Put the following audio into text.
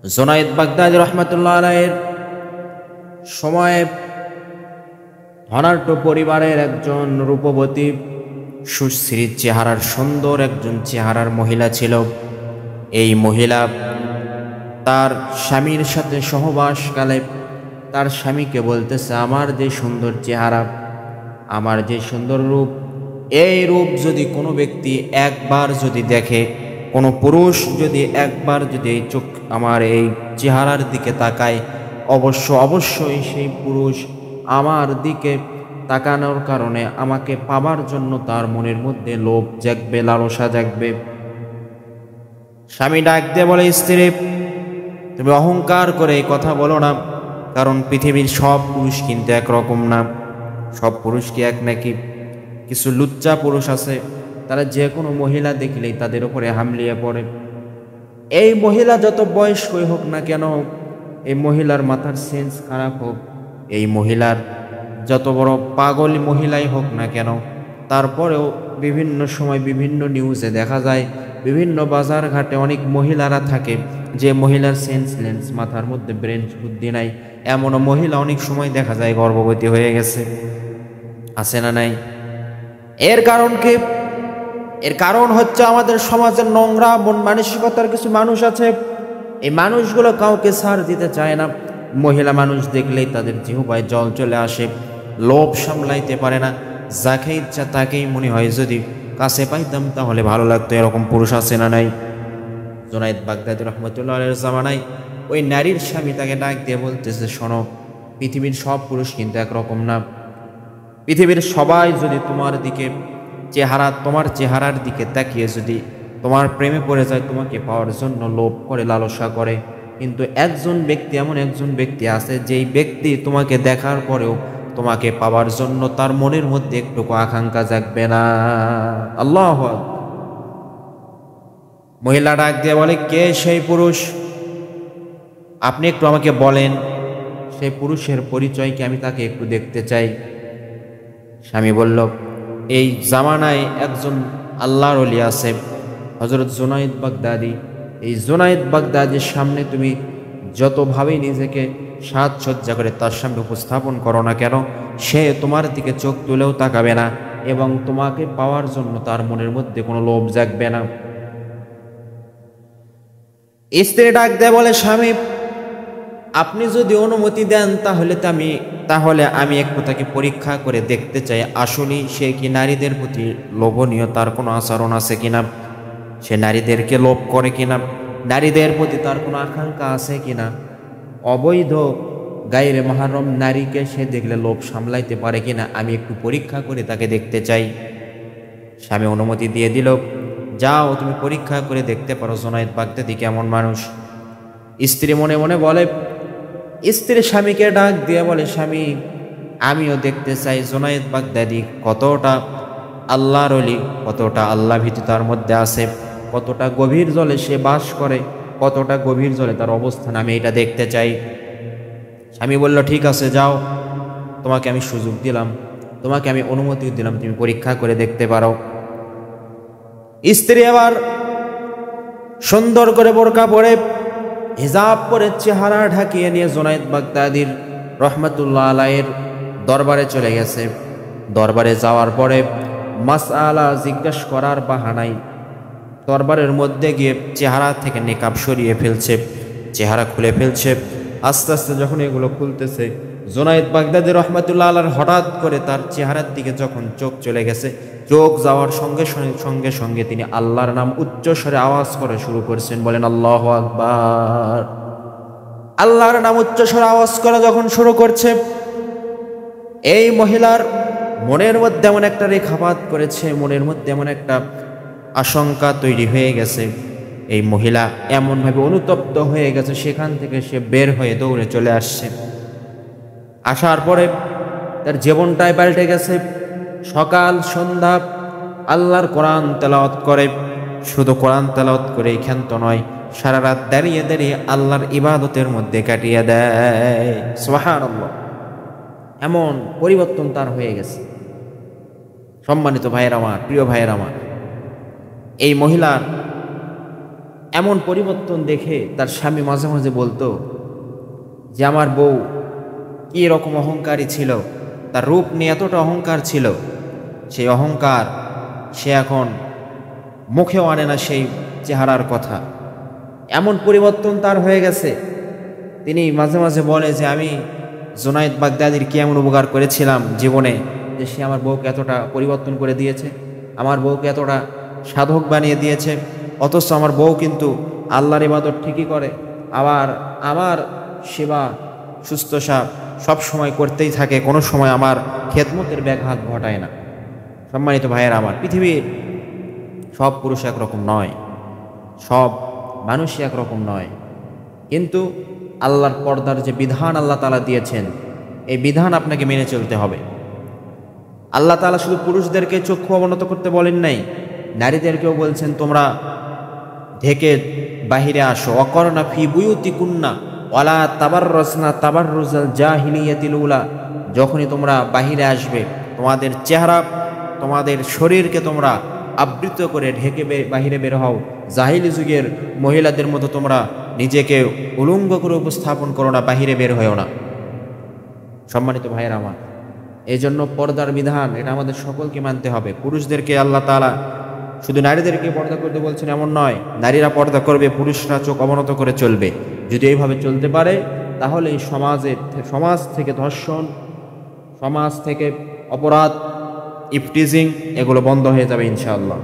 Junaid Baghdadi রহমাতুল্লাহ আলাইহির সময়ে ধনাঢ্য পরিবারের একজন রূপবতী সুশ্রী চেহারার সুন্দর একজন চেহারার মহিলা ছিল। এই মহিলা তার স্বামীর সাথে সহবাসকালে তার স্বামীকে বলতেছে, আমার যে সুন্দর চেহারা, আমার যে সুন্দর রূপ, এই রূপ যদি কোনো ব্যক্তি একবার যদি দেখে, কোনো পুরুষ যদি একবার যদি এই চোখ আমার এই চেহারার দিকে তাকায়, অবশ্যই সেই পুরুষ আমার দিকে তাকানোর কারণে আমাকে পাবার জন্য তার মনের মধ্যে লোভ জাগবে, লালসা জাগবে। স্বামী ডাক দিয়ে বলে, স্ত্রী তুমি অহংকার করে এই কথা বলো না, কারণ পৃথিবীর সব পুরুষ কিন্তু একরকম না। সব পুরুষ কি এক নাকি? কিছু লুচ্চা পুরুষ আছে, তারা যে কোনো মহিলা দেখলেই তাদের উপরে হামলিয়ে পড়ে। এই মহিলা যত বয়স্কই হোক না কেন, এই মহিলার মাথার সেন্স খারাপ হোক, এই মহিলার যত বড় পাগল মহিলাই হোক না কেন, তারপরেও বিভিন্ন সময় বিভিন্ন নিউজে দেখা যায়, বিভিন্ন বাজার ঘাটে অনেক মহিলারা থাকে যে মহিলার সেন্সলেন্স, মাথার মধ্যে ব্রেন বুদ্ধি নাই। এমনও মহিলা অনেক সময় দেখা যায় গর্ভবতী হয়ে গেছে, আছে না নাই? এর কারণ কি? এর কারণ হচ্ছে আমাদের সমাজের নোংরা মন মানসিকতার কিছু মানুষ আছে। এই মানুষগুলো কাউকে ছাড় দিতে চায় না। মহিলা মানুষ দেখলেই তাদের জিহ্বায় জল চলে আসে, লোভ সামলাইতে পারে না। যাকে ইচ্ছা তাকেই মনে হয় যদি কাছে পাইতাম তাহলে ভালো লাগতো। এরকম পুরুষ আছে না নাই? জুনায়েদ বাগদাদী রহমতুল্লাহ আলাইহির জামানায় ওই নারীর স্বামী তাকে ডাক দিয়ে বলতেছে, শোনো, পৃথিবীর সব পুরুষ কিন্তু একরকম না। পৃথিবীর সবাই যদি তোমার দিকে তোমার চেহারার দিকে তাকিয়ে যদি তোমার প্রেমে পড়ে যায়, তোমাকে পাওয়ার জন্য লোভ করে, লালসা করে, কিন্তু একজন ব্যক্তি, এমন একজন ব্যক্তি আছে যেই ব্যক্তি তোমাকে দেখার পরেও তোমাকে পাওয়ার জন্য তার মনের মধ্যে একটুকু আকাঙ্ক্ষা জাগবে না। আল্লাহু আকবার। মহিলা ডাক দিয়ে বলে, কে সেই পুরুষ? আপনি একটু আমাকে বলেন, সেই পুরুষের পরিচয় কি, আমি তাকে একটু দেখতে চাই। স্বামী বলল, এই জামানায় একজন আল্লাহর ওলি আছে, হযরত জুনায়েদ বাগদাদী। এই জুনায়েদ বাগদাদীর সামনে তুমি যতভাবেই নিজেকে সাজসজ্জা করে তার সামনে উপস্থাপন করো না কেন, সে তোমার দিকে চোখ তুলেও তাকাবে না এবং তোমাকে পাওয়ার জন্য তার মনের মধ্যে কোনো লোভ জাগবে না। স্ত্রী ডাক দেয় বলে, স্বামী আপনি যদি অনুমতি দেন তাহলে আমি একটু তাকে পরীক্ষা করে দেখতে চাই, আসলেই সে কি নারীদের প্রতি লোভনীয়, তার কোনো আচরণ আছে কিনা, সে নারীদেরকে লোভ করে কিনা, নারীদের প্রতি তার কোনো আকাঙ্ক্ষা আছে কিনা, অবৈধ গায়রে মুহাররম নারীকে সে দেখলে লোভ সামলাইতে পারে কিনা, আমি একটু পরীক্ষা করে তাকে দেখতে চাই। স্বামী অনুমতি দিয়ে দিল, যাও তুমি পরীক্ষা করে দেখতে পারো জুনায়েদ বাগদাদী কেমন মানুষ। স্ত্রী মনে মনে বলে, স্ত্রী স্বামীকে ডাক দিয়ে বলে, স্বামী আমিও দেখতে চাই জুনায়েদ বাগদাদী কতটা আল্লাহর ওলি, কতটা আল্লাহ ভীতি তার মধ্যে আছে, কতটা গভীর জলে সে বাস করে, কতটা গভীর জলে তার অবস্থান, আমি এটা দেখতে চাই। স্বামী বলল, ঠিক আছে যাও, তোমাকে আমি সুযোগ দিলাম, তোমাকে আমি অনুমতি দিলাম, তুমি পরীক্ষা করে দেখতে পারো। স্ত্রী আবার সুন্দর করে বোরকা পরে, হিজাব পরে, চেহারা ঢাকিয়ে নিয়ে জুনায়েদ বাগদাদীর রহমতুল্লাহ আলাইহির দরবারে চলে গেছে। দরবারে যাওয়ার পরে মাসআলা জিজ্ঞাসা করার বাহানায় দরবারের মধ্যে গিয়ে চেহারা থেকে নিকাব সরিয়ে ফেলছে, চেহারা খুলে ফেলছে। আস্তে আস্তে যখন এগুলো খুলতেছে, জুনায়েদ বাগদাদী রহমতুল্লাহ আলাইহির হঠাৎ করে তার চেহারার দিকে যখন চোখ চলে গেছে, চোখ যাওয়ার সঙ্গে সঙ্গে সঙ্গে তিনি আল্লাহর নাম উচ্চ স্বরে আওয়াজ করে শুরু করেছেন। বলেন আল্লাহু আকবার। আল্লাহর নাম উচ্চ স্বরে আওয়াজ করা যখন শুরু করছে, এই মহিলার মনের মধ্যে এমন একটা রেখাপাত করেছে, মনের মধ্যে এমন একটা আশঙ্কা তৈরি হয়ে গেছে, এই মহিলা এমনভাবে অনুতপ্ত হয়ে গেছে, সেখান থেকে সে বের হয়ে দৌড়ে চলে আসছে। আসার পরে তার জীবনটাই পাল্টে গেছে। সকাল সন্ধ্যা আল্লাহর কোরআন তেলাওয়াত করে, শুধু কোরআন তেলাওয়াত করে ক্ষান্ত নয়, সারা রাত দাঁড়িয়ে দাঁড়িয়ে আল্লাহর ইবাদতের মধ্যে কাটিয়ে দেয়। সুবহানাল্লাহ, এমন পরিবর্তন তার হয়ে গেছে। সম্মানিত ভাইয়ের আমার, প্রিয় ভাইয়ের আমার, এই মহিলার এমন পরিবর্তন দেখে তার স্বামী মাঝে মাঝে বলতো যে আমার বউ কী রকম অহংকারী ছিল, তার রূপ নিয়ে এতটা অহংকার ছিল, সেই অহংকার সে এখন মুখেও আনে না সেই চেহারার কথা। এমন পরিবর্তন তার হয়ে গেছে, তিনি মাঝে মাঝে বলে যে আমি জুনায়েদ বাগদাদির কি এমন উপকার করেছিলাম জীবনে যে সে আমার বউকে এতটা পরিবর্তন করে দিয়েছে, আমার বউকে এতটা সাধক বানিয়ে দিয়েছে, অথচ আমার বউ কিন্তু আল্লাহর ইবাদত ঠিকই করে, আবার আমার সেবা শুশ্রূষা সব সময় করতেই থাকে, কোনো সময় আমার খেদমতের ব্যাঘাত ঘটায় না। সম্মানিত ভাইয়েরা আমার, পৃথিবীর সব পুরুষ একরকম নয়, সব মানুষই একরকম নয়, কিন্তু আল্লাহর পর্দার যে বিধান আল্লাহ তাআলা দিয়েছেন, এই বিধান আপনাকে মেনে চলতে হবে। আল্লাহ তাআলা শুধু পুরুষদেরকে চক্ষু অবনত করতে বলেন নাই, নারীদেরকেও বলছেন তোমরা ঢেকে বাহিরে আসো। অকরনা ফি বুয়ুতিকুন্না ওয়ালা তাবাররাসনা তাবাররুজাল জাহিলিয়াতিল উলা, যখনই তোমরা বাহিরে আসবে তোমাদের চেহারা তোমাদের শরীরকে তোমরা আবৃত করে ঢেকে বাহিরে বের হও, জাহিলি যুগের মহিলাদের মতো তোমরা নিজেকে উলঙ্গ করে উপস্থাপন করো না, বাহিরে বের হয়েও না। সম্মানিত ভাইয়েরা আমার, এই জন্য পর্দার বিধান এটা আমাদের সকলকে মানতে হবে। পুরুষদেরকে আল্লাহ তাআলা শুধু নারীদেরকে পর্দা করতে বলছেন এমন নয়, নারীরা পর্দা করবে, পুরুষরা চোখ অবনত করে চলবে। যদি এইভাবে চলতে পারে তাহলে এই সমাজ থেকে ধর্ষণ, সমাজ থেকে অপরাধ, ইফটিজিং এগুলো বন্ধ হয়ে যাবে ইনশাআল্লাহ।